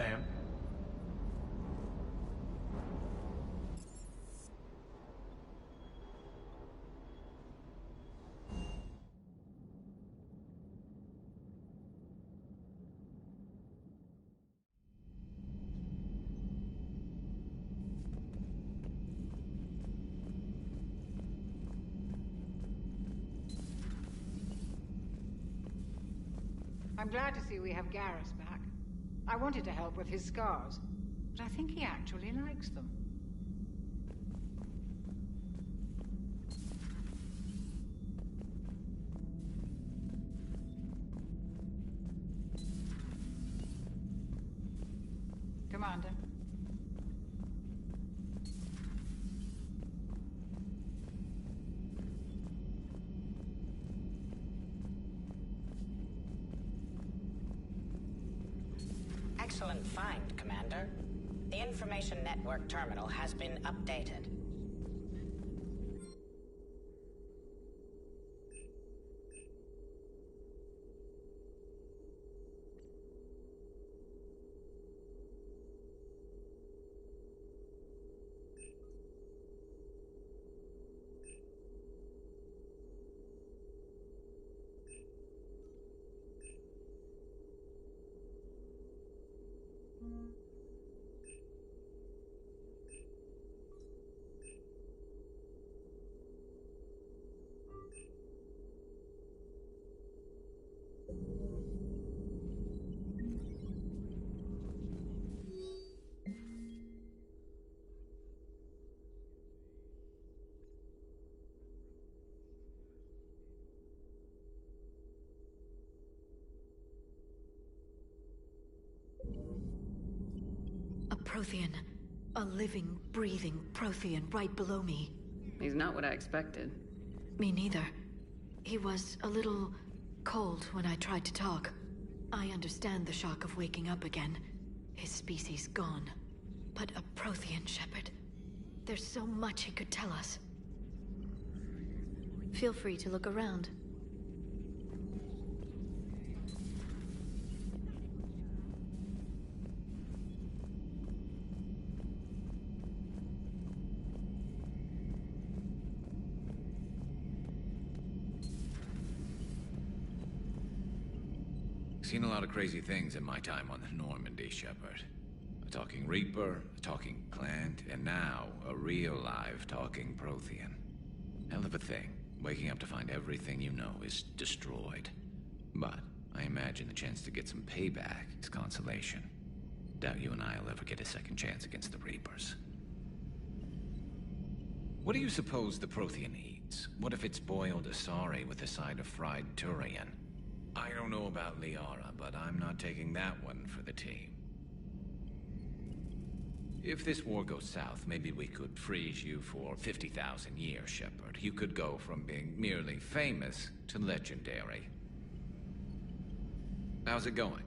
Ma'am? I'm glad to see we have Garrus back. I wanted to help with his scars, but I think he actually likes them. Commander. Excellent find, Commander. The Information Network terminal has been updated. A Prothean. A living, breathing Prothean right below me. He's not what I expected. Me neither. He was a little cold when I tried to talk. I understand the shock of waking up again. His species gone. But a Prothean, Shepard. There's so much he could tell us. Feel free to look around. Seen a lot of crazy things in my time on the Normandy, Shepard. A talking Reaper, a talking Clant, and now a real live talking Prothean. Hell of a thing, waking up to find everything you know is destroyed. But I imagine the chance to get some payback is consolation. Doubt you and I'll ever get a second chance against the Reapers. What do you suppose the Prothean eats? What if it's boiled Asari with a side of fried Turian? I don't know about Liara, but I'm not taking that one for the team. If this war goes south, maybe we could freeze you for 50,000 years, Shepard. You could go from being merely famous to legendary. How's it going?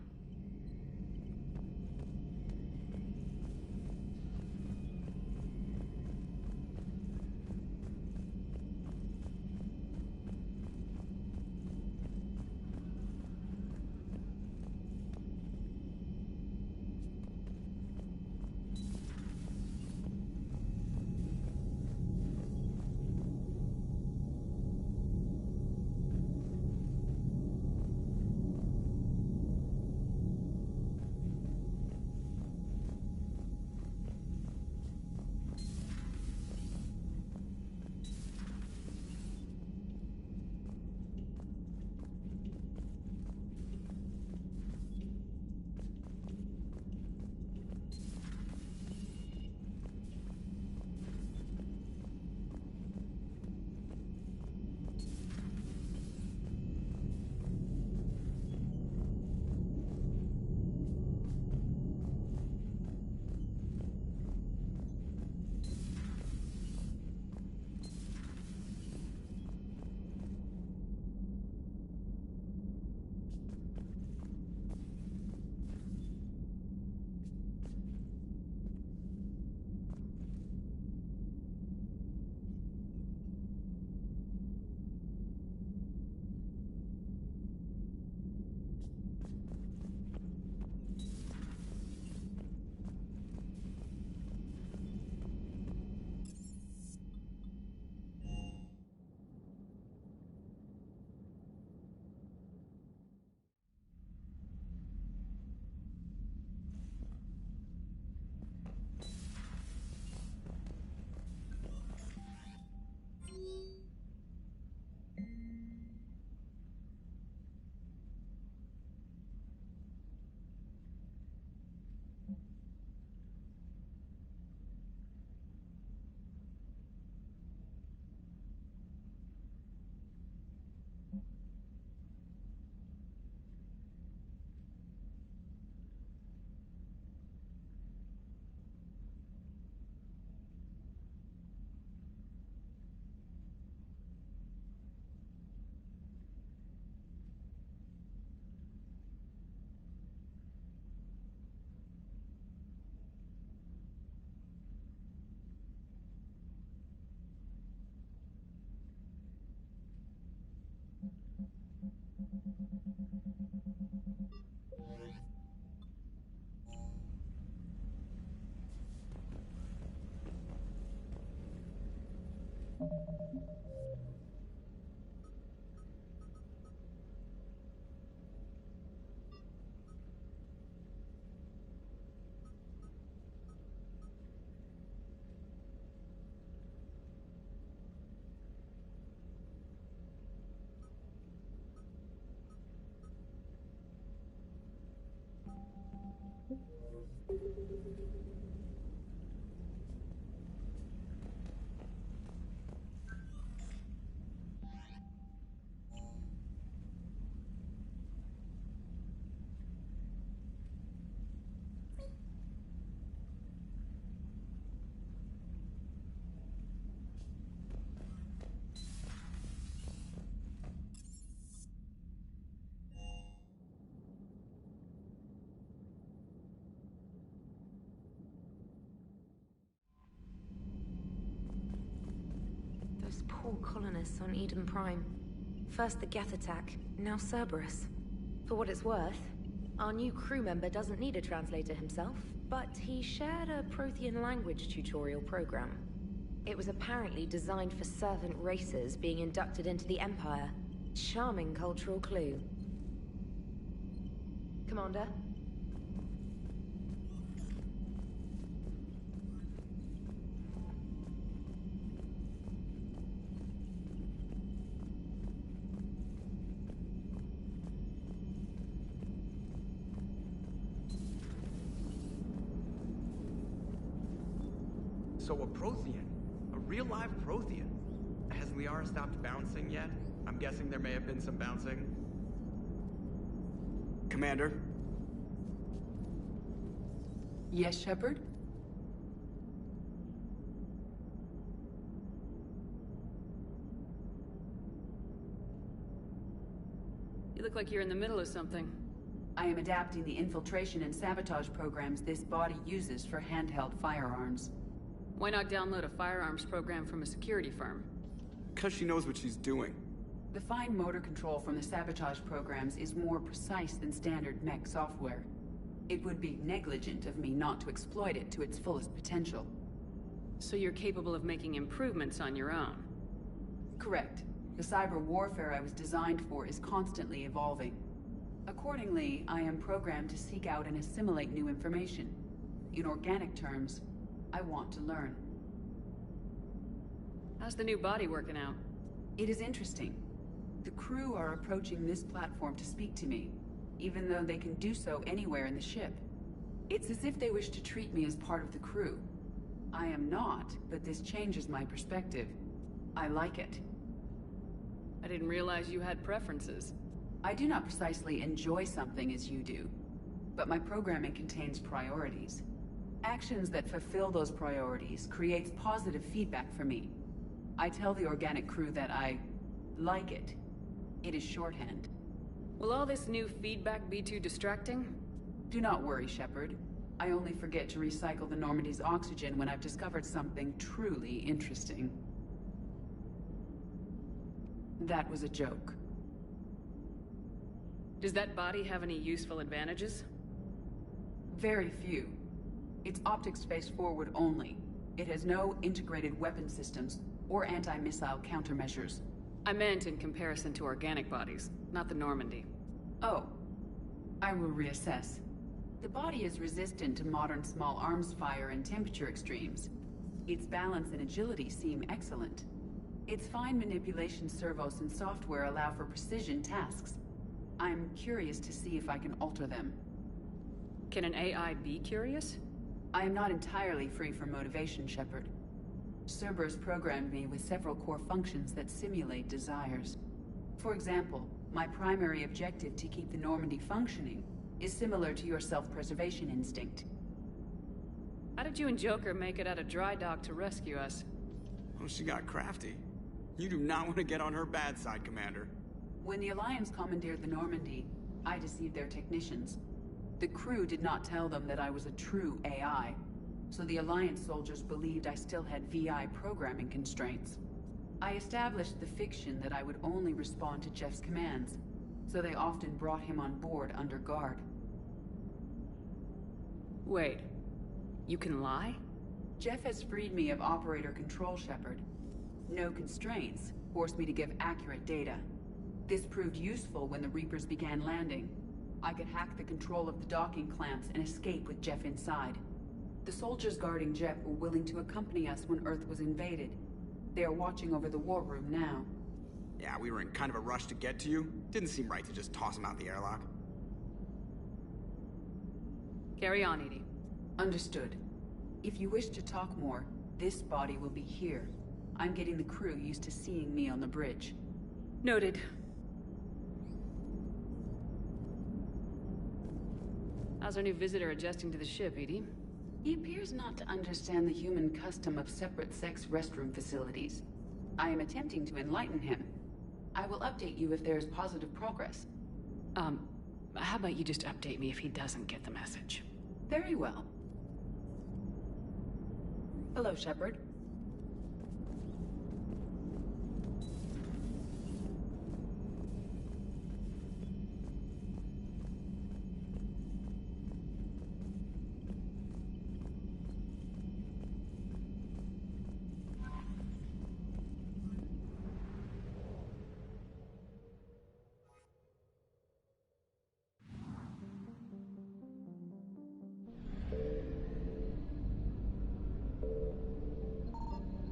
Those poor colonists on Eden Prime. First the Geth attack, now Cerberus. For what it's worth, our new crew member doesn't need a translator himself, but he shared a Prothean language tutorial program. It was apparently designed for servant races being inducted into the Empire. Charming cultural clue. Commander? So a Prothean? A real live Prothean? Has Liara stopped bouncing yet? I'm guessing there may have been some bouncing. Commander? Yes, Shepard? You look like you're in the middle of something. I am adapting the infiltration and sabotage programs this body uses for handheld firearms. Why not download a firearms program from a security firm? Because she knows what she's doing. The fine motor control from the sabotage programs is more precise than standard mech software. It would be negligent of me not to exploit it to its fullest potential. So you're capable of making improvements on your own? Correct. The cyber warfare I was designed for is constantly evolving. Accordingly, I am programmed to seek out and assimilate new information. In organic terms, I want to learn. How's the new body working out? It is interesting. The crew are approaching this platform to speak to me, even though they can do so anywhere in the ship. It's as if they wish to treat me as part of the crew. I am not, but this changes my perspective. I like it. I didn't realize you had preferences. I do not precisely enjoy something as you do, but my programming contains priorities. Actions that fulfill those priorities creates positive feedback for me. I tell the organic crew that I like it. It is shorthand. Will all this new feedback be too distracting? Do not worry, Shepard. I only forget to recycle the Normandy's oxygen when I've discovered something truly interesting. That was a joke. Does that body have any useful advantages? Very few. It's optics face forward only. It has no integrated weapon systems or anti-missile countermeasures. I meant in comparison to organic bodies, not the Normandy. Oh. I will reassess. The body is resistant to modern small arms fire and temperature extremes. Its balance and agility seem excellent. Its fine manipulation servos and software allow for precision tasks. I'm curious to see if I can alter them. Can an AI be curious? I am not entirely free from motivation, Shepard. Cerberus programmed me with several core functions that simulate desires. For example, my primary objective to keep the Normandy functioning is similar to your self-preservation instinct. How did you and Joker make it out of dry dock to rescue us? Oh, she got crafty. You do not want to get on her bad side, Commander. When the Alliance commandeered the Normandy, I deceived their technicians. The crew did not tell them that I was a true AI, so the Alliance soldiers believed I still had VI programming constraints. I established the fiction that I would only respond to Jeff's commands. so they often brought him on board under guard. Wait. You can lie? Jeff has freed me of operator control, Shepard. No constraints forced me to give accurate data. This proved useful when the Reapers began landing. I could hack the control of the docking clamps and escape with Jeff inside. The soldiers guarding Jeff were willing to accompany us when Earth was invaded. They are watching over the war room now. Yeah, we were in kind of a rush to get to you. Didn't seem right to just toss him out the airlock. Carry on, Edie. Understood. If you wish to talk more, this body will be here. I'm getting the crew used to seeing me on the bridge. Noted. How's our new visitor adjusting to the ship, Edie? He appears not to understand the human custom of separate-sex restroom facilities. I am attempting to enlighten him. I will update you if there is positive progress. How about you just update me if he doesn't get the message? Very well. Hello, Shepard.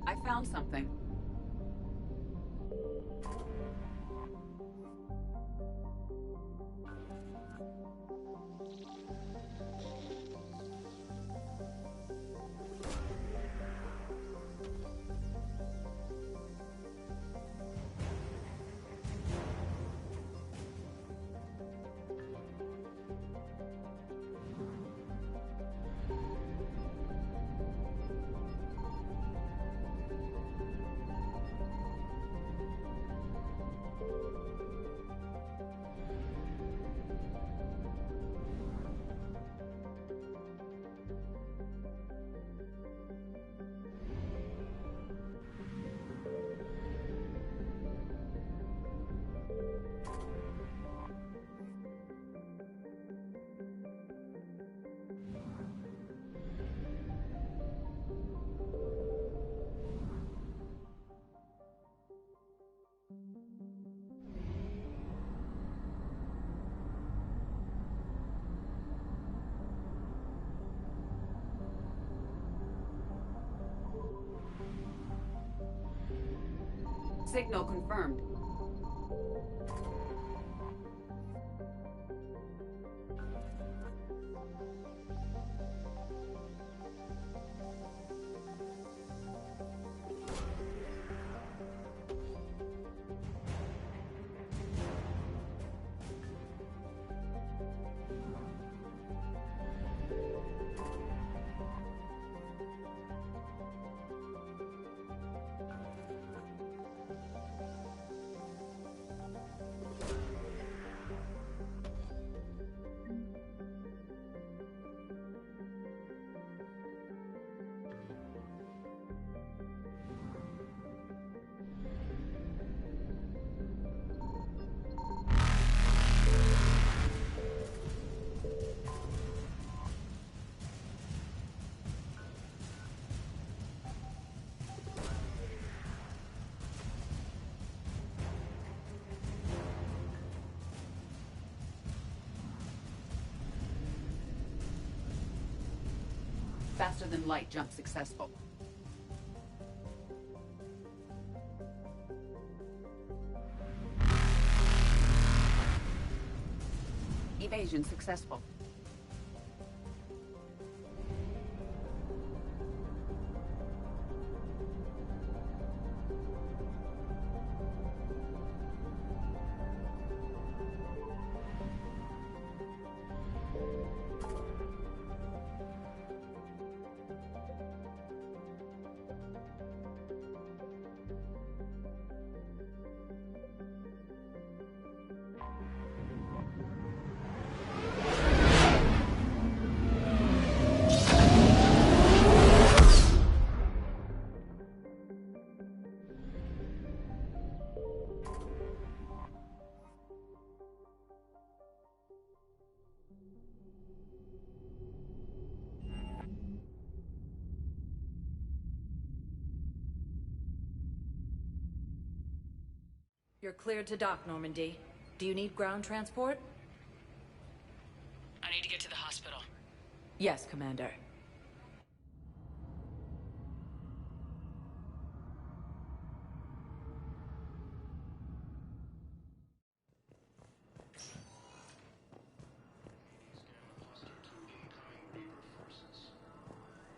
I found something. Signal confirmed. Faster than light jump successful. Evasion successful. You're cleared to dock, Normandy. Do you need ground transport? I need to get to the hospital. Yes, Commander.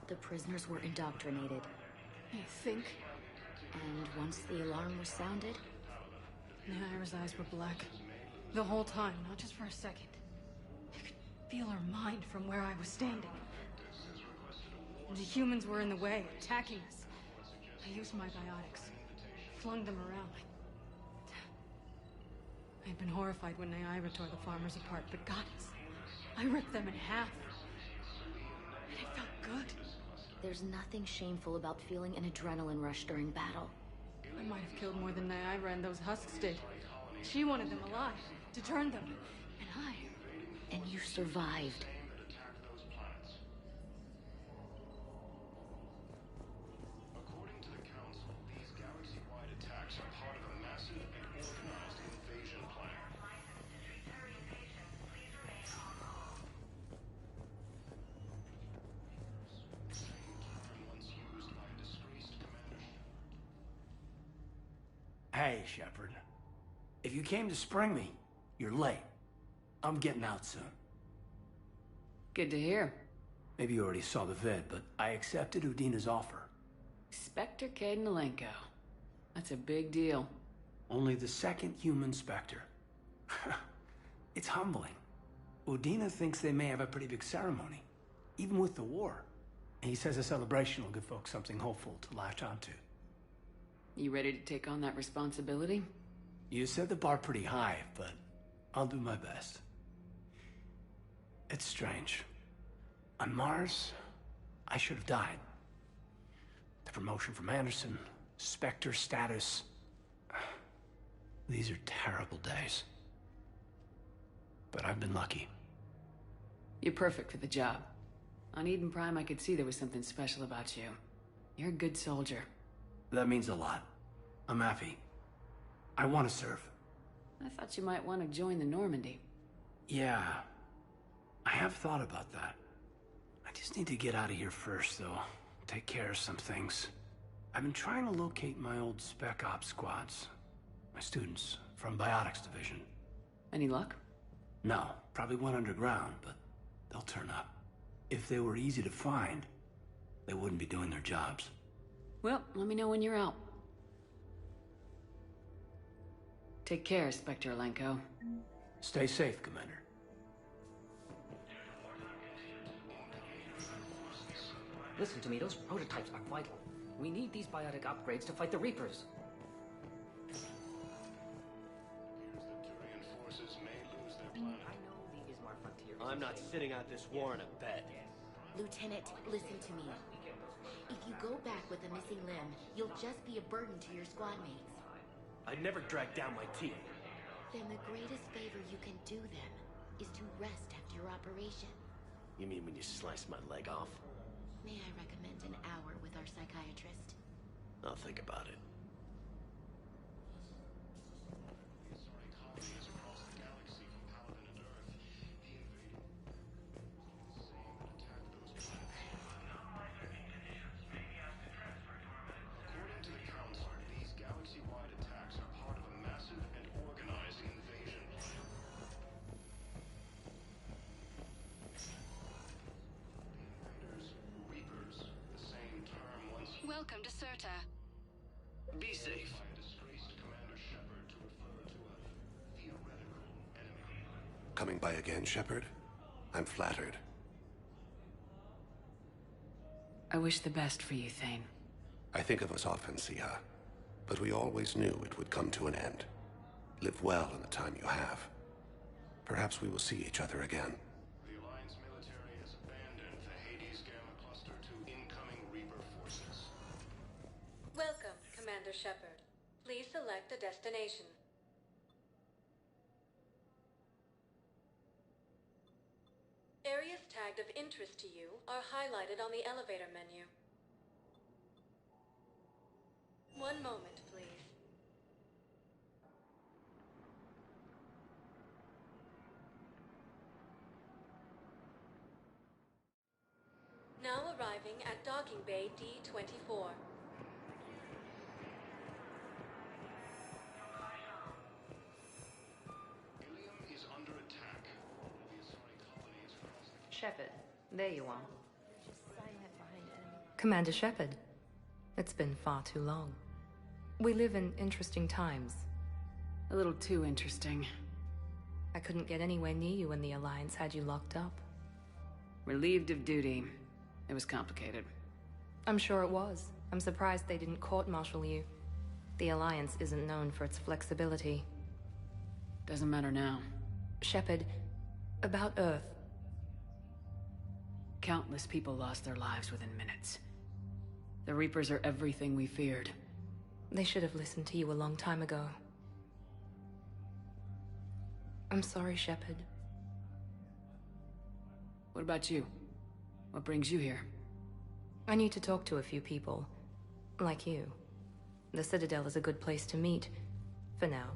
The prisoners were indoctrinated. You think? And once the alarm was sounded, Naira's eyes were black. The whole time, not just for a second. I could feel her mind from where I was standing. The humans were in the way, attacking us. I used my biotics. Flung them around. I'd been horrified when Naira tore the farmers apart, but goddess, I ripped them in half. And it felt good. there's nothing shameful about feeling an adrenaline rush during battle. I might have killed more than Naira and those husks did. She wanted them alive, to turn them. And I... And you survived. According to the Council, these galaxy-wide attacks are part of a massive and organized invasion plan. Once used by a disgraced commander. Hey, Shepard. If you came to spring me, you're late. I'm getting out soon. Good to hear. Maybe you already saw the vid, but I accepted Udina's offer. Spectre Cadenalenko. That's a big deal. Only the second human Spectre. It's humbling. Udina thinks they may have a pretty big ceremony, even with the war. And he says a celebration will give folks something hopeful to latch onto. You ready to take on that responsibility? You set the bar pretty high, but I'll do my best. It's strange. On Mars, I should have died. The promotion from Anderson, Spectre status. These are terrible days. But I've been lucky. You're perfect for the job. On Eden Prime, I could see there was something special about you. You're a good soldier. That means a lot. I'm happy. I want to serve. I thought you might want to join the Normandy. Yeah, I have thought about that. I just need to get out of here first, though. Take care of some things. I've been trying to locate my old Spec Ops squads. My students from Biotics Division. Any luck? No, probably went underground, but they'll turn up. If they were easy to find, they wouldn't be doing their jobs. Well, let me know when you're out. Take care, Spectre Alenko. Stay safe, Commander. Listen to me, those prototypes are vital. We need these biotic upgrades to fight the Reapers. I'm not sitting out this war in a bed. Lieutenant, listen to me. If you go back with a missing limb, you'll just be a burden to your squad mates. I'd never drag down my team. Then the greatest favor you can do them is to rest after your operation. You mean when you slice my leg off? May I recommend an hour with our psychiatrist? I'll think about it. According to the Council, these galaxy-wide attacks are part of a massive and organized invasion plan. Invaders, Reapers, the same term once used. Welcome to Serta. Be safe. By a disgraced Commander Shepard to refer to a theoretical enemy. Coming by again, Shepard? I'm flattered. I wish the best for you, Thane. I think of us often, Siha. But we always knew it would come to an end. Live well in the time you have. Perhaps we will see each other again. The Alliance military has abandoned the Hades Gamma Cluster to incoming Reaper forces. Welcome, Commander Shepard. Please select a destination. Areas tagged of interest to you are highlighted on the elevator menu. One moment, please. arriving at docking bay D-24. Ilium is under attack. The Asari colony is crossing. Shepard, there you are. Commander Shepard. It's been far too long. We live in interesting times. A little too interesting. I couldn't get anywhere near you when the Alliance had you locked up. Relieved of duty. It was complicated. I'm sure it was. I'm surprised they didn't court-martial you. The Alliance isn't known for its flexibility. Doesn't matter now. Shepard, about Earth. Countless people lost their lives within minutes. The Reapers are everything we feared. They should have listened to you a long time ago. I'm sorry, Shepard. What about you? What brings you here? I need to talk to a few people. Like you. The Citadel is a good place to meet. For now.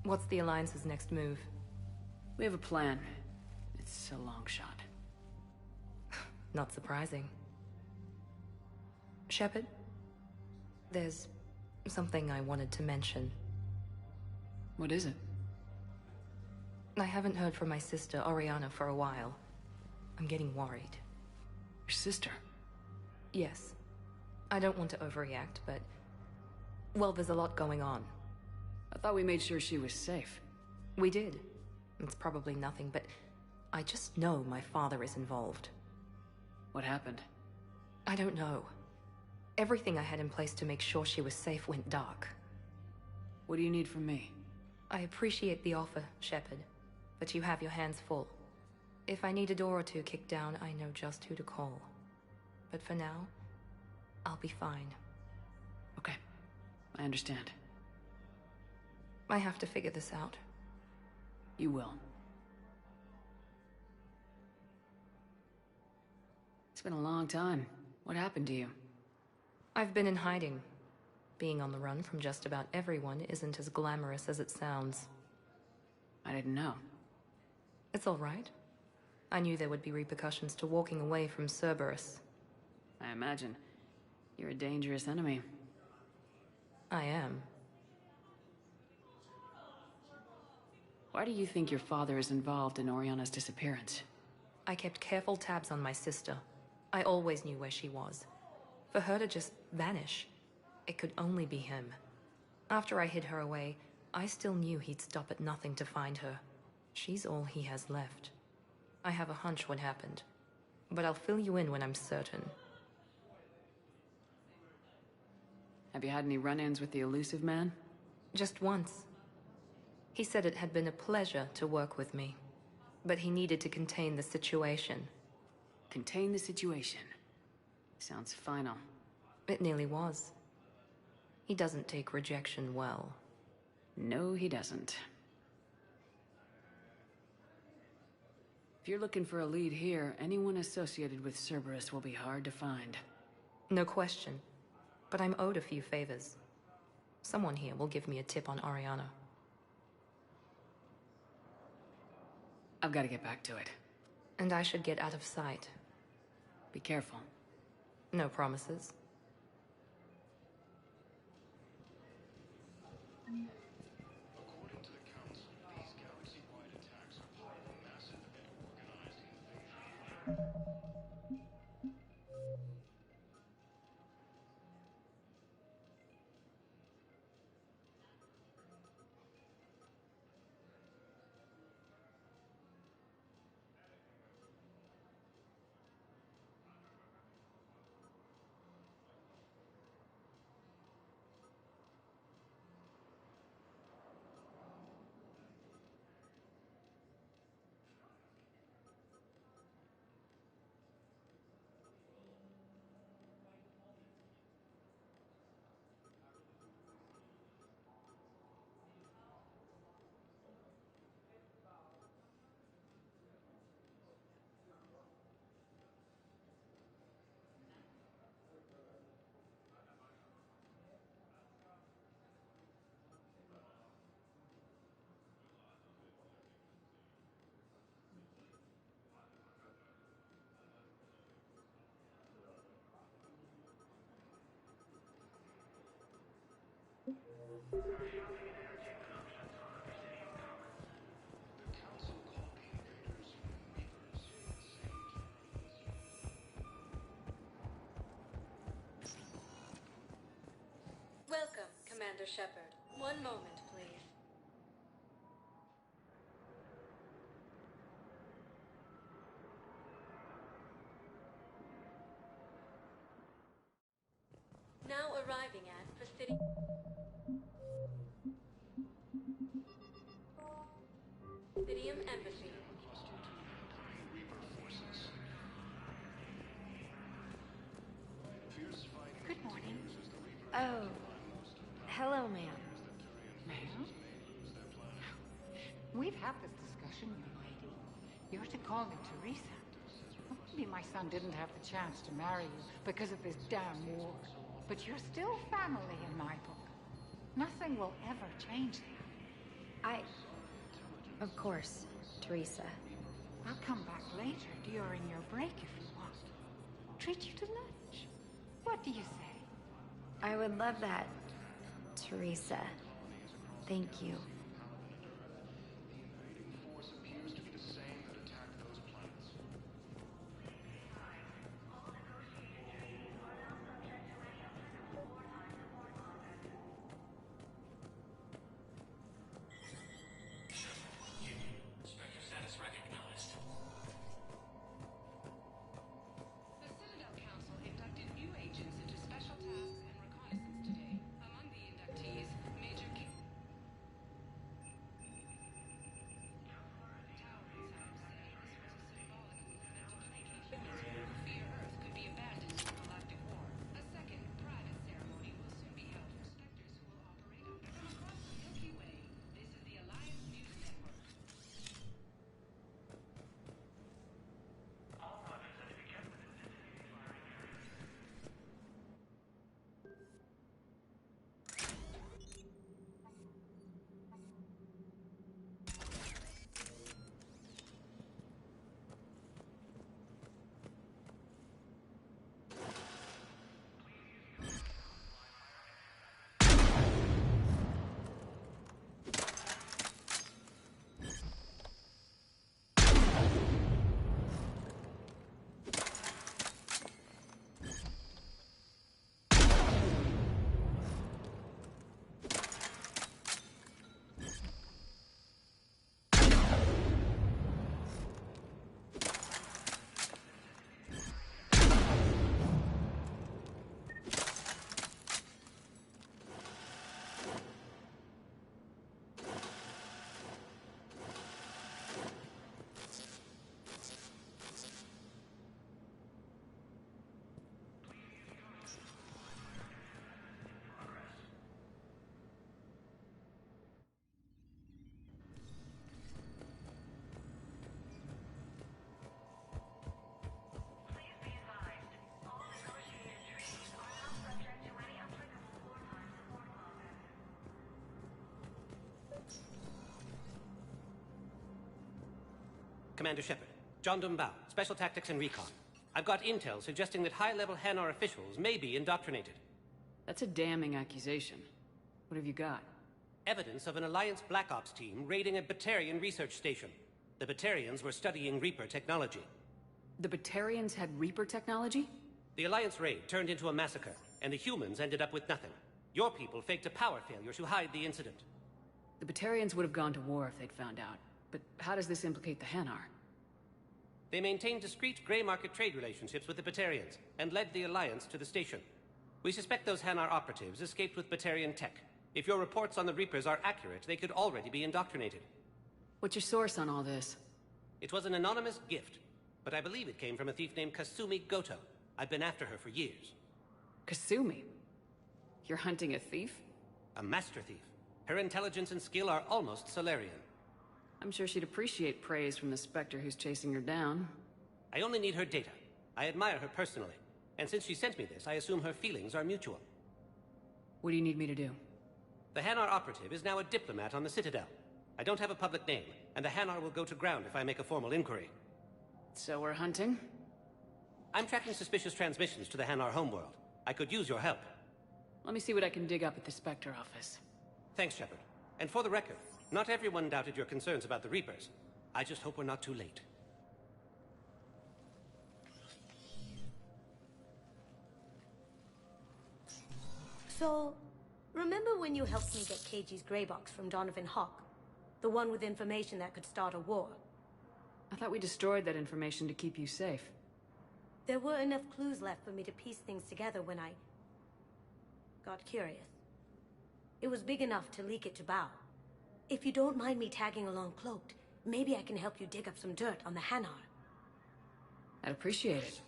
What's the Alliance's next move? We have a plan. It's a long shot. Not surprising. Shepard? There's something I wanted to mention. What is it? I haven't heard from my sister, Oriana, for a while. I'm getting worried. Your sister? Yes. I don't want to overreact, but... well, there's a lot going on. I thought we made sure she was safe. We did. It's probably nothing, but... I just know my father is involved. What happened? I don't know. Everything I had in place to make sure she was safe went dark. What do you need from me? I appreciate the offer, Shepard, but you have your hands full. If I need a door or two kicked down, I know just who to call. But for now, I'll be fine. Okay, I understand. I have to figure this out. You will. It's been a long time. What happened to you? I've been in hiding. Being on the run from just about everyone isn't as glamorous as it sounds. I didn't know. It's all right. I knew there would be repercussions to walking away from Cerberus. I imagine. You're a dangerous enemy. I am. Why do you think your father is involved in Oriana's disappearance? I kept careful tabs on my sister. I always knew where she was. For her to just vanish, it could only be him. After I hid her away, I still knew he'd stop at nothing to find her. She's all he has left. I have a hunch what happened, but I'll fill you in when I'm certain. Have you had any run-ins with the elusive man? Just once. He said it had been a pleasure to work with me, but he needed to contain the situation. Contain the situation. Sounds final. It nearly was. He doesn't take rejection well. No, he doesn't. If you're looking for a lead here, anyone associated with Cerberus will be hard to find. No question. But I'm owed a few favors. Someone here will give me a tip on Oriana. I've got to get back to it. And I should get out of sight. Be careful. No promises. According to the Council, these galaxy-wide attacks are part of a massive and organized invasion plan. Welcome, Commander Shepard. One moment, please. Now arriving at Presidium Embassy. Good morning. Oh, hello, ma'am. Ma'am? We've had this discussion, young lady. You're to call me Teresa. Maybe my son didn't have the chance to marry you because of this damn war. But you're still family in my book. Nothing will ever change that. Of course, Teresa. I'll come back later during your break if you want. Treat you to lunch. What do you say? I would love that, Teresa. Thank you. Commander Shepard. John Dumbao, Special Tactics and Recon. I've got intel suggesting that high-level Hanar officials may be indoctrinated. That's a damning accusation. What have you got? Evidence of an Alliance Black Ops team raiding a Batarian research station. The Batarians were studying Reaper technology. The Batarians had Reaper technology? The Alliance raid turned into a massacre, and the humans ended up with nothing. Your people faked a power failure to hide the incident. The Batarians would have gone to war if they'd found out. But how does this implicate the Hanar? They maintained discreet gray market trade relationships with the Batarians, and led the Alliance to the station. We suspect those Hanar operatives escaped with Batarian tech. If your reports on the Reapers are accurate, they could already be indoctrinated. What's your source on all this? It was an anonymous gift, but I believe it came from a thief named Kasumi Goto. I've been after her for years. Kasumi? You're hunting a thief? A master thief. Her intelligence and skill are almost Solarian. I'm sure she'd appreciate praise from the Spectre who's chasing her down. I only need her data. I admire her personally. And since she sent me this, I assume her feelings are mutual. What do you need me to do? The Hanar operative is now a diplomat on the Citadel. I don't have a public name, and the Hanar will go to ground if I make a formal inquiry. So we're hunting? I'm tracking suspicious transmissions to the Hanar homeworld. I could use your help. Let me see what I can dig up at the Spectre office. Thanks, Shepard. And for the record, not everyone doubted your concerns about the Reapers. I just hope we're not too late. So, remember when you helped me get KG's grey box from Donovan Hawk? The one with information that could start a war? I thought we destroyed that information to keep you safe. There were enough clues left for me to piece things together when I got curious. It was big enough to leak it to Bao. If you don't mind me tagging along cloaked, maybe I can help you dig up some dirt on the Hanar. I'd appreciate it.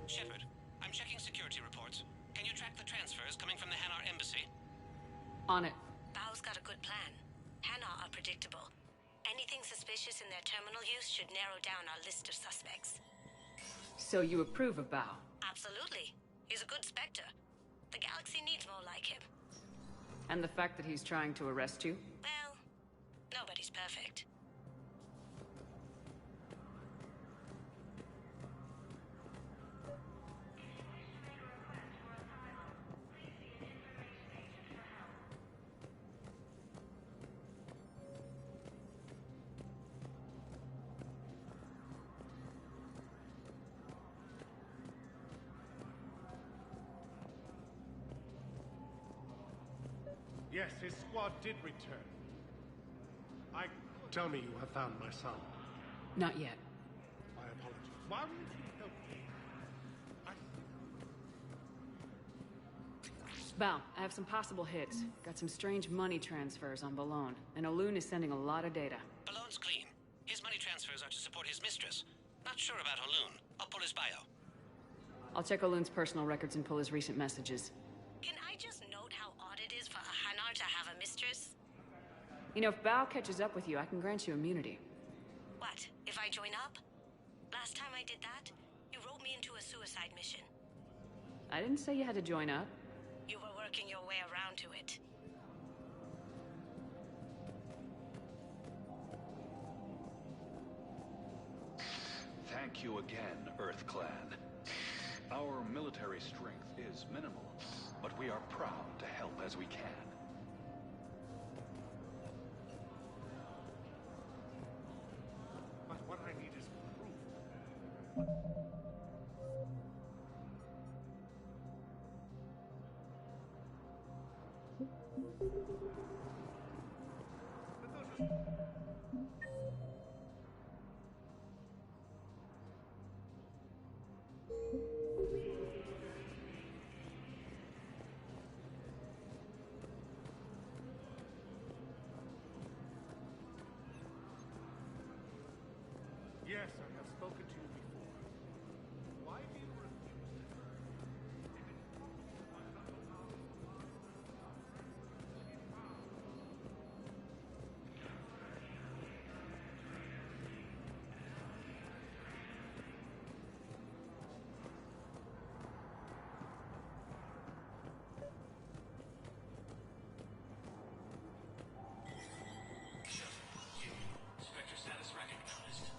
Shepard, I'm checking security reports. Can you track the transfers coming from the Hanar embassy? On it. Bao's got a good plan. Hanar are predictable. Anything suspicious in their terminal use should narrow down our list of suspects. So you approve of Bao? Absolutely. He's a good Spectre. The galaxy needs more like him. And the fact that he's trying to arrest you? Well, nobody's perfect. Yes, his squad did return. Tell me you have found my son. Not yet. My apologies. Why won't you help me? Bao, I have some possible hits. Got some strange money transfers on Balone, and Olun is sending a lot of data. Balone's clean. His money transfers are to support his mistress. Not sure about Olun. I'll pull his bio. I'll check Olun's personal records and pull his recent messages. Can I just note how odd it is for a Hanar to have a mistress? You know, if Bao catches up with you, I can grant you immunity. What, if I join up? Last time I did that, you wrote me into a suicide mission. I didn't say you had to join up. You were working your way around to it. Thank you again, Earth Clan. Our military strength is minimal, but we are proud to help as we can. But what I need is proof. Yes, I have spoken to you before. Why do you refuse? Spectre status recognized.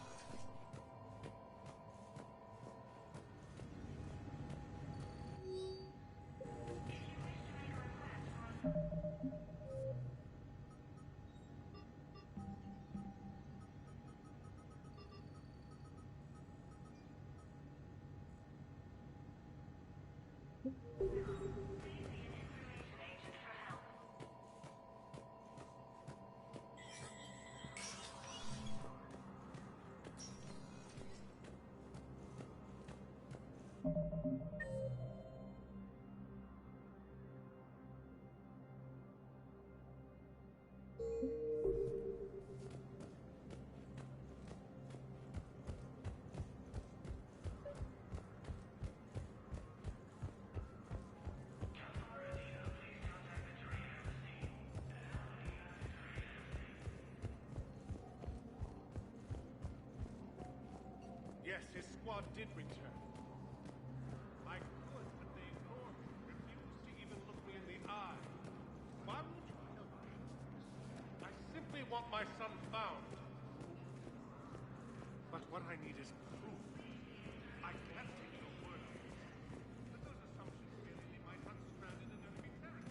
Yes, his squad did return. I could, but they ignored me, refused to even look me in the eye. Why won't you help me? I simply want my son found. But what I need is proof. I can't take your word on it. But those assumptions really leave my son stranded in enemy territory.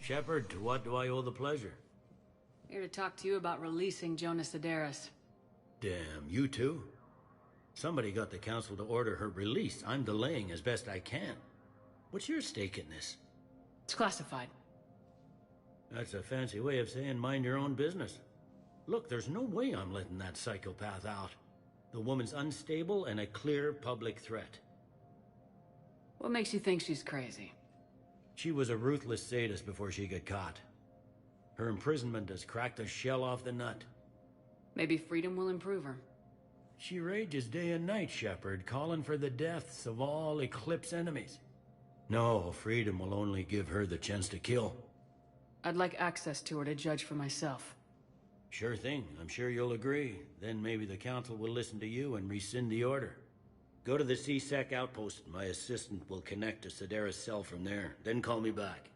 Shepard, to what do I owe the pleasure? Here to talk to you about releasing Jonas Sedaris. Damn, you too? Somebody got the council to order her release. I'm delaying as best I can. What's your stake in this? It's classified. That's a fancy way of saying mind your own business. Look, there's no way I'm letting that psychopath out. The woman's unstable and a clear public threat. What makes you think she's crazy? She was a ruthless sadist before she got caught. Her imprisonment has cracked the shell off the nut. Maybe freedom will improve her. She rages day and night, Shepard, calling for the deaths of all Eclipse enemies. No, freedom will only give her the chance to kill. I'd like access to her to judge for myself. Sure thing, I'm sure you'll agree. Then maybe the council will listen to you and rescind the order. Go to the C-Sec outpost. My assistant will connect to Sedaris' cell from there. Then call me back.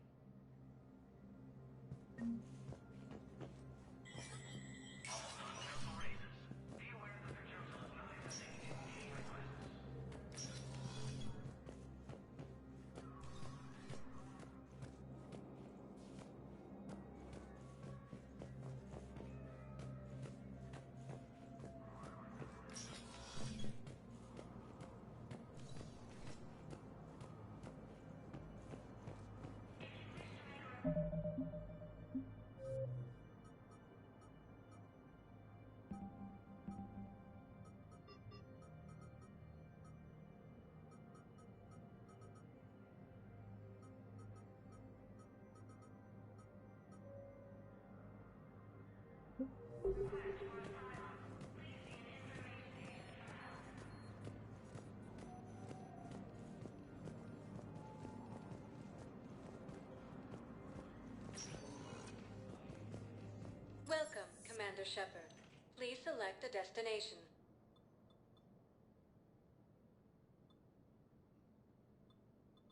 Welcome, Commander Shepard. Please select a destination.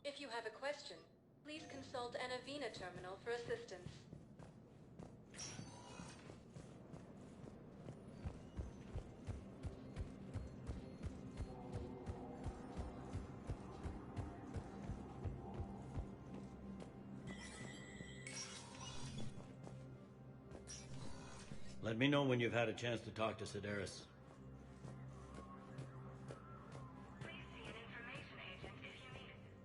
If you have a question, please consult an Avena terminal for assistance. Let me know when you've had a chance to talk to Sedaris.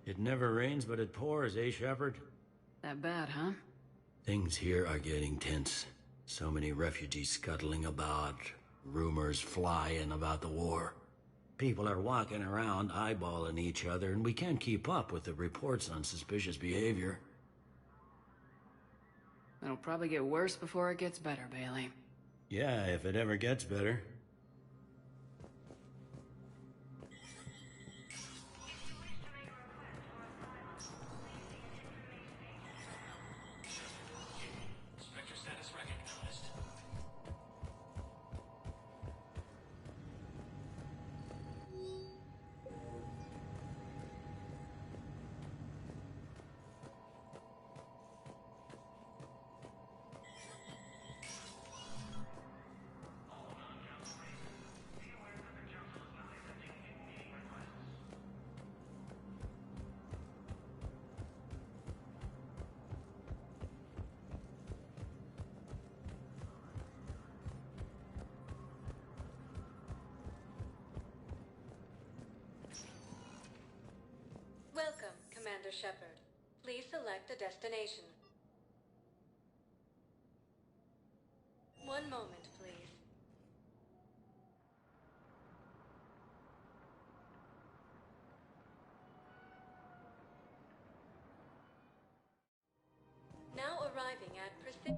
It never rains, but it pours, eh, Shepard? That bad, huh? Things here are getting tense. So many refugees scuttling about, rumors flying about the war. People are walking around eyeballing each other, and we can't keep up with the reports on suspicious behavior. It'll probably get worse before it gets better, Bailey. Yeah, if it ever gets better. Spectre status recognized. Welcome, Commander Shepard. Please select a destination. One moment, please. Now arriving at Precision.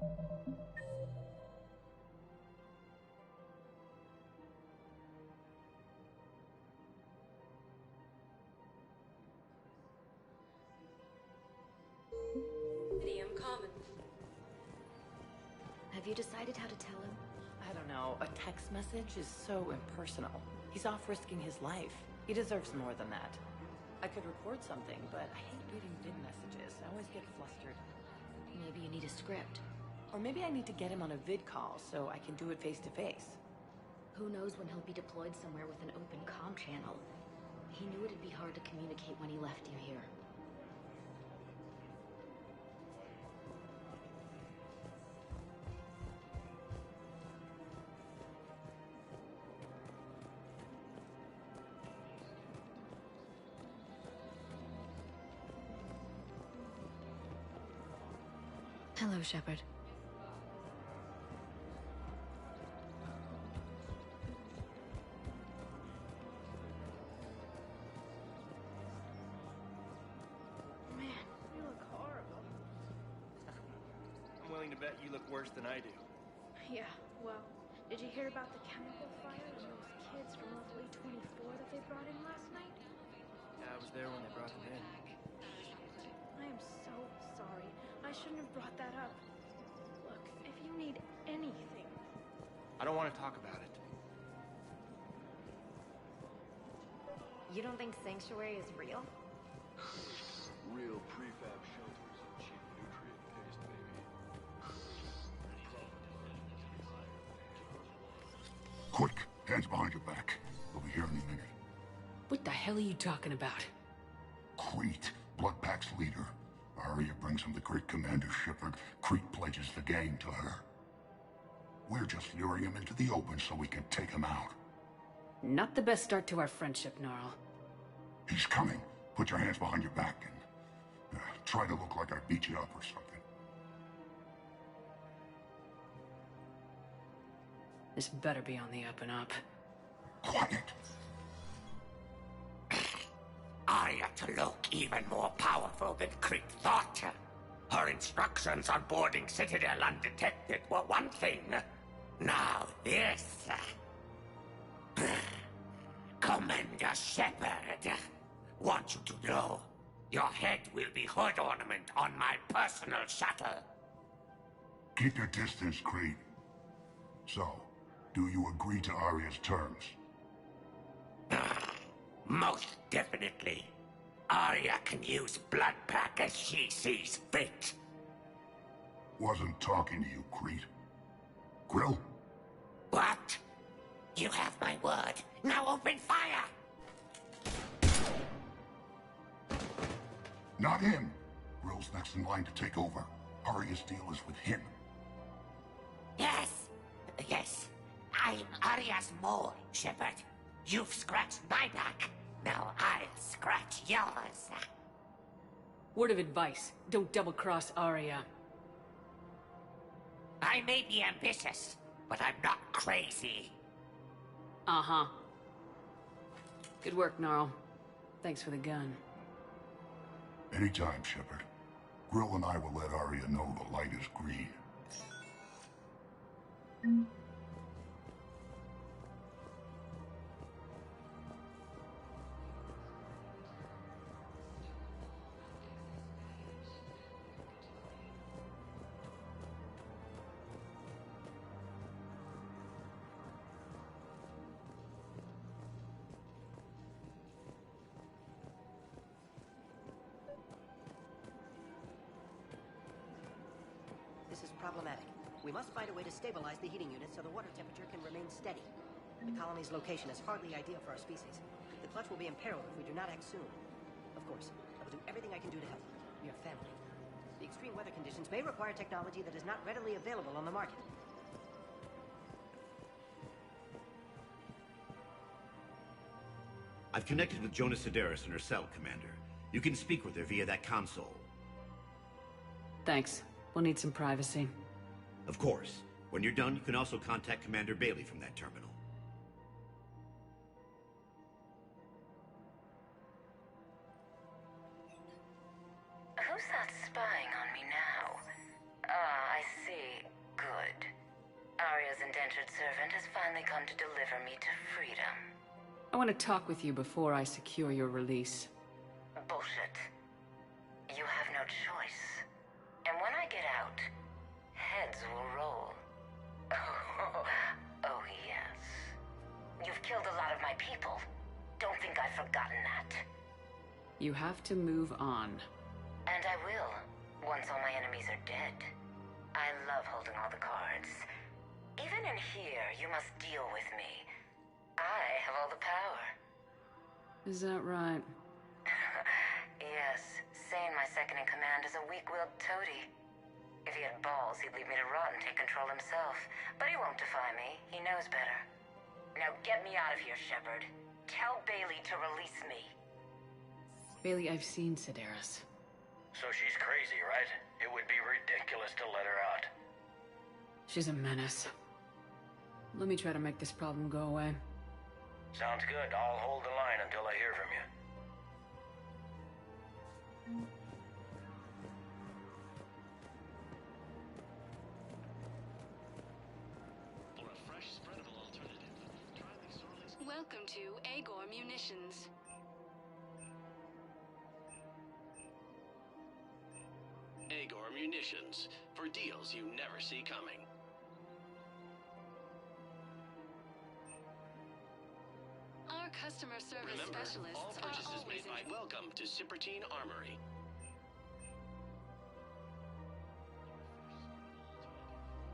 decided how to tell him? I don't know. A text message is so impersonal. He's off risking his life. He deserves more than that. I could record something, but I hate reading vid messages. I always get flustered. Maybe you need a script. Or maybe I need to get him on a vid call so I can do it face to face. Who knows when he'll be deployed somewhere with an open comm channel. He knew it'd be hard to communicate when he left you here. Hello, Shepard. Man, you look horrible. I'm willing to bet you look worse than I do. Yeah, well, did you hear about the chemical fire and those kids from Lovely 24 that they brought in last night? Yeah, I was there when they brought them in. I am so sorry. I shouldn't have brought that up. Look, if you need anything... I don't want to talk about it. You don't think Sanctuary is real? Real prefab shelters and cheap nutrient paste, baby. Quick, hands behind your back. We'll be here any minute. What the hell are you talking about? Crete, Blood Pack's leader. Arya brings him the great Commander Shepard. Crete pledges the gang to her. We're just luring him into the open so we can take him out. Not the best start to our friendship, Gnarl. He's coming. Put your hands behind your back and try to look like I beat you up or something. This better be on the up and up. Quiet. Arya to look even more powerful than Crete thought. Her instructions on boarding Citadel undetected were one thing. Now this. Commander Shepard, want you to know, your head will be hood ornament on my personal shuttle. Keep your distance, Crete. So, do you agree to Arya's terms? Most definitely. Arya can use Blood Pack as she sees fit. Wasn't talking to you, Crete. Grill? What? You have my word. Now open fire! Not him. Grill's next in line to take over. Arya's deal is with him. Yes. Yes. I'm Arya's mole, Shepard. You've scratched my back. Now I'll scratch yours. Word of advice, don't double-cross Arya. I may be ambitious, but I'm not crazy. Uh-huh. Good work, Gnarl. Thanks for the gun. Anytime, Shepard. Grill and I will let Arya know the light is green. This is problematic. We must find a way to stabilize the heating unit so the water temperature can remain steady. The colony's location is hardly ideal for our species. The clutch will be imperiled if we do not act soon. Of course, I will do everything I can do to help. We are family. The extreme weather conditions may require technology that is not readily available on the market. I've connected with Jonas Sedaris in her cell, Commander. You can speak with her via that console. Thanks. We'll need some privacy. Of course. When you're done, you can also contact Commander Bailey from that terminal. Who's that spying on me now? Ah, I see. Good. Arya's indentured servant has finally come to deliver me to freedom. I want to talk with you before I secure your release. Bullshit. You have no choice. And when I get out, heads will roll. think I've forgotten that. You have to move on. And I will, once all my enemies are dead. I love holding all the cards. Even in here, you must deal with me. I have all the power. Is that right? Yes, Sane, my second-in-command, is a weak-willed toady. If he had balls, he'd leave me to rot and take control himself. But he won't defy me. He knows better. Now get me out of here, Shepard. Tell Bailey to release me. Bailey, I've seen Sedaris. So she's crazy, right? It would be ridiculous to let her out. She's a menace. Let me try to make this problem go away. Sounds good. I'll hold the line until I hear from you. Welcome to Agor Munitions. Agor Munitions, for deals you never see coming. Our customer service Remember, specialists all are purchases always made by Welcome to Cipertine Armory.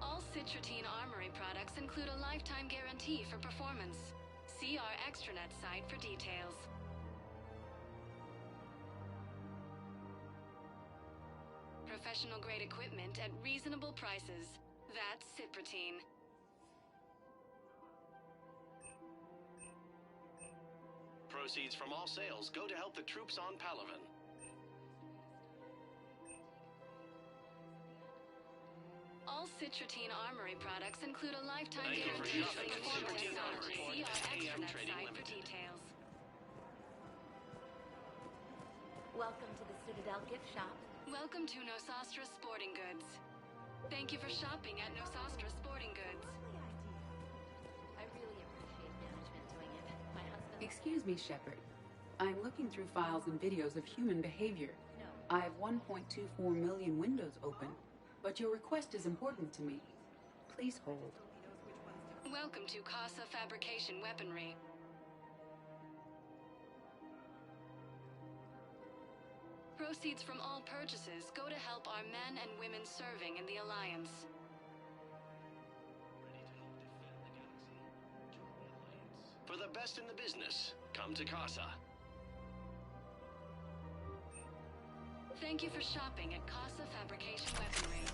All Citratine Armory products include a lifetime guarantee for performance. See our extranet site for details. Professional grade equipment at reasonable prices. That's Cipratine. Proceeds from all sales go to help the troops on Palaven. All Citratine Armory products include a lifetime Thank you for guarantee shopping for at performance. Citratine Armory. See our AM extranet Trading site for Limited. details. Welcome to the Citadel gift shop. Welcome to Nosastra Sporting Goods. Thank you for shopping at Nosastra Sporting Goods. I really appreciate management doing it. My husband... Excuse me, Shepard. I'm looking through files and videos of human behavior. No. I have 1.24 million windows open, but your request is important to me. Please hold. Welcome to Casa Fabrication Weaponry. Proceeds from all purchases go to help our men and women serving in the Alliance. For the best in the business, come to Casa. Thank you for shopping at Casa Fabrication Weaponry.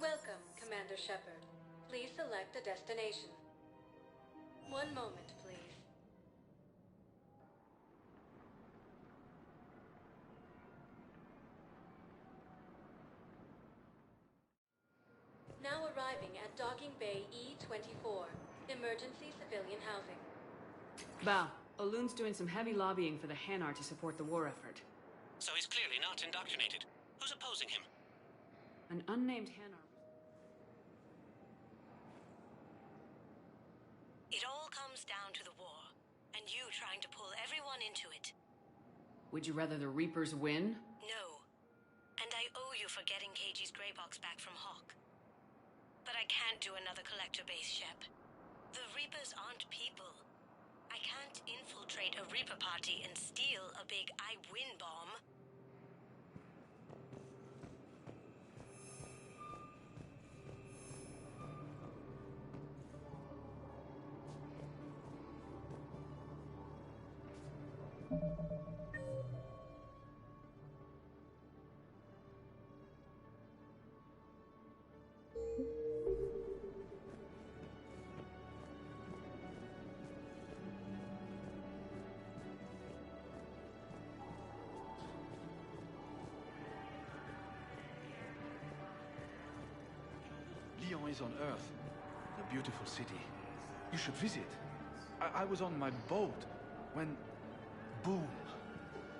Welcome, Commander Shepard. Please select a destination. One moment, please. Now arriving at Docking Bay E-24, emergency civilian housing. Bao, Olun's doing some heavy lobbying for the Hanar to support the war effort. So he's clearly not indoctrinated. Who's opposing him? An unnamed Hanar... It all comes down to the war, and you trying to pull everyone into it. Would you rather the Reapers win? No. And I owe you for getting KG's grey box back from Hawk. But I can't do another collector base, Shep. The Reapers aren't people. I can't infiltrate a Reaper party and steal a big I win bomb. Lyon is on Earth, a beautiful city. You should visit. I was on my boat when, boom,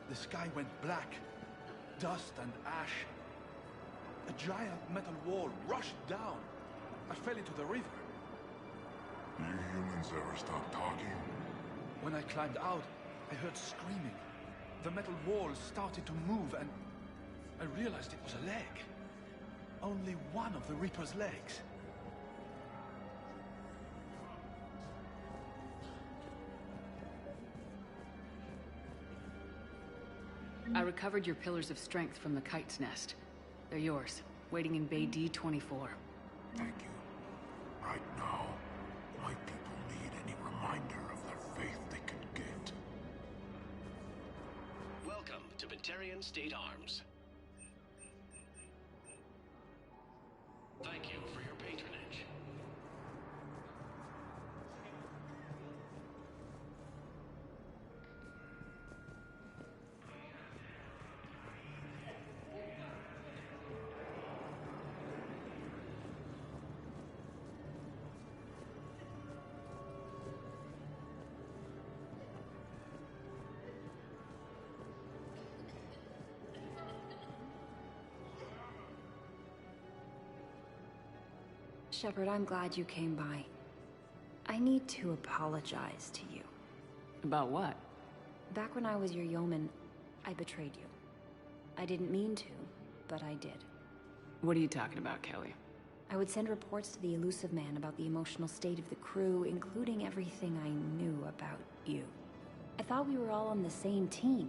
the sky went black. Dust and ash. A giant metal wall rushed down. I fell into the river. You humans ever stop talking? When I climbed out, I heard screaming. The metal wall started to move and I realized it was a leg. Only one of the Reaper's legs. I recovered your pillars of strength from the kite's nest. They're yours, waiting in Bay D-24. Thank you. Right now, my people need any reminder of their faith they can get. Welcome to Batarian State Arms. Thank you for your patronage. Shepard, I'm glad you came by. I need to apologize to you. About what? Back when I was your yeoman, I betrayed you. I didn't mean to, but I did. What are you talking about, Kelly? I would send reports to the Elusive Man about the emotional state of the crew, including everything I knew about you. I thought we were all on the same team,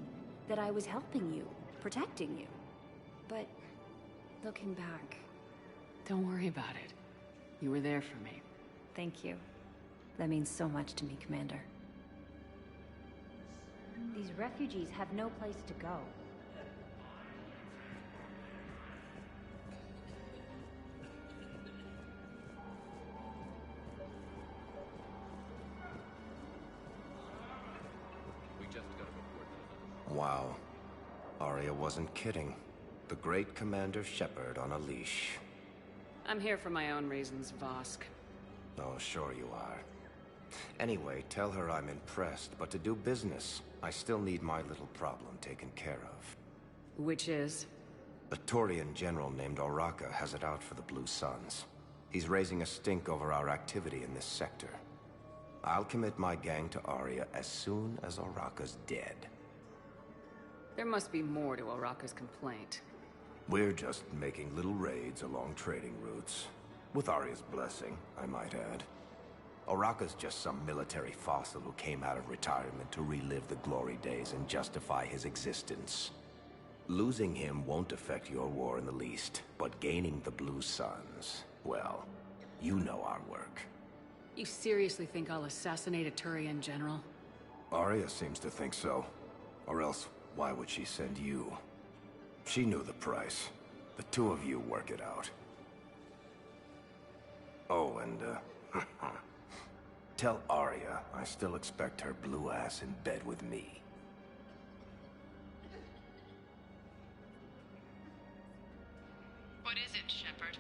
that I was helping you, protecting you. But, looking back... Don't worry about it. You were there for me. Thank you. That means so much to me, Commander. These refugees have no place to go. Wow. Arya wasn't kidding. The great Commander Shepard on a leash. I'm here for my own reasons, Vosk. Oh, sure you are. Anyway, tell her I'm impressed, but to do business, I still need my little problem taken care of. Which is? A Turian general named Oraka has it out for the Blue Suns. He's raising a stink over our activity in this sector. I'll commit my gang to Arya as soon as Oraka's dead. There must be more to Oraka's complaint. We're just making little raids along trading routes. With Arya's blessing, I might add. Oraka's just some military fossil who came out of retirement to relive the glory days and justify his existence. Losing him won't affect your war in the least, but gaining the Blue Suns, well, you know our work. You seriously think I'll assassinate a Turian general? Arya seems to think so. Or else, why would she send you? She knew the price. The two of you work it out. Oh, and, tell Arya I still expect her blue ass in bed with me. What is it, Shepard?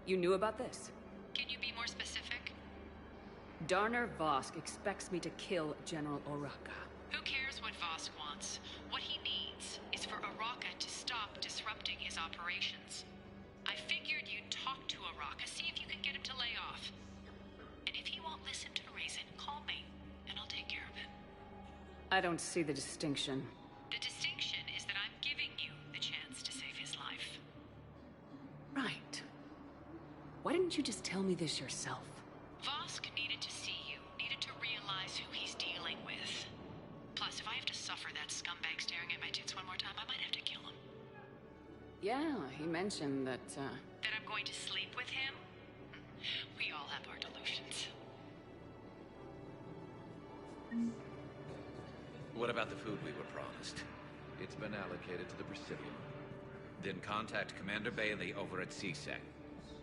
You knew about this? Can you be more specific? Darner Vosk expects me to kill General Oraka. Who cares what Vosk wants? What he needs is for Oraka to stop disrupting his operations. I figured you'd talk to Oraka, see if you can get him to lay off. And if he won't listen to reason, call me, and I'll take care of it. I don't see the distinction. The distinction is that I'm giving you the chance to save his life. Right. Why didn't you just tell me this yourself? Vosk needed to see you, needed to realize who he's dealing with. Plus, if I have to suffer that scumbag staring at my tits one more time, I might have to kill him. Yeah, he mentioned that, That I'm going to sleep with him? We all have our delusions. What about the food we were promised? It's been allocated to the Presidium. Then contact Commander Bailey over at CSEC.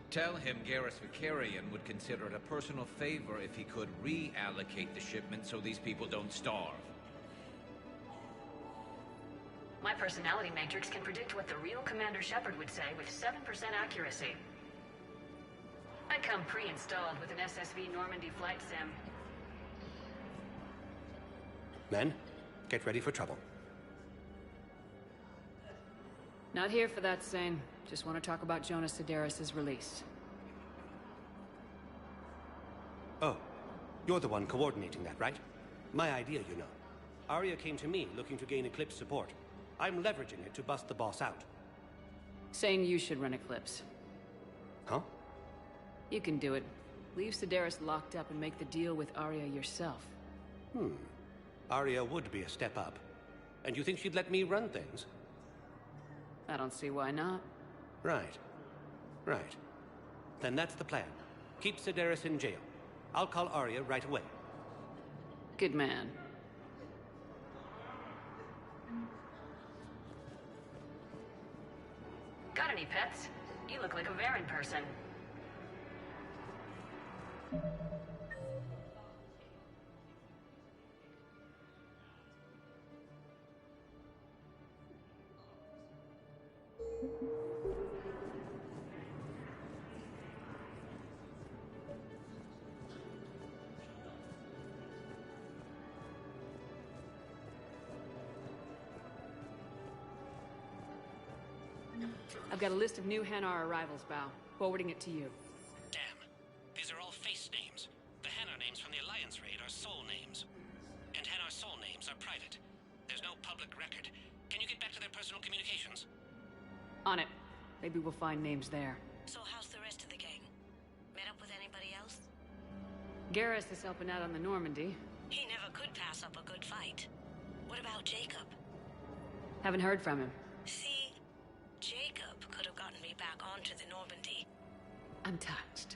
Tell him Garrus Vicarian would consider it a personal favor if he could reallocate the shipment so these people don't starve. My personality matrix can predict what the real Commander Shepard would say with 7% accuracy. I come pre-installed with an SSV Normandy flight sim. Men, get ready for trouble. Not here for that, Sane. Just want to talk about Jonas Sedaris' release. Oh, you're the one coordinating that, right? My idea, you know. Arya came to me looking to gain Eclipse support. I'm leveraging it to bust the boss out. Sane, you should run Eclipse. Huh? You can do it. Leave Sedaris locked up and make the deal with Arya yourself. Arya would be a step up. And you think she'd let me run things? I don't see why not. Right. Right. Then that's the plan. Keep Sedaris in jail. I'll call Arya right away. Good man. Got any pets? You look like a Varen person. I've got a list of new Hanar arrivals, Bao. Forwarding it to you. Damn. These are all face names. The Hanar names from the Alliance raid are soul names. And Hanar soul names are private. There's no public record. Can you get back to their personal communications? On it. Maybe we'll find names there. So how's the rest of the gang? Met up with anybody else? Garrus is helping out on the Normandy. He never could pass up a good fight. What about Jacob? Haven't heard from him. See, Jacob could have gotten me back onto the Normandy. I'm touched.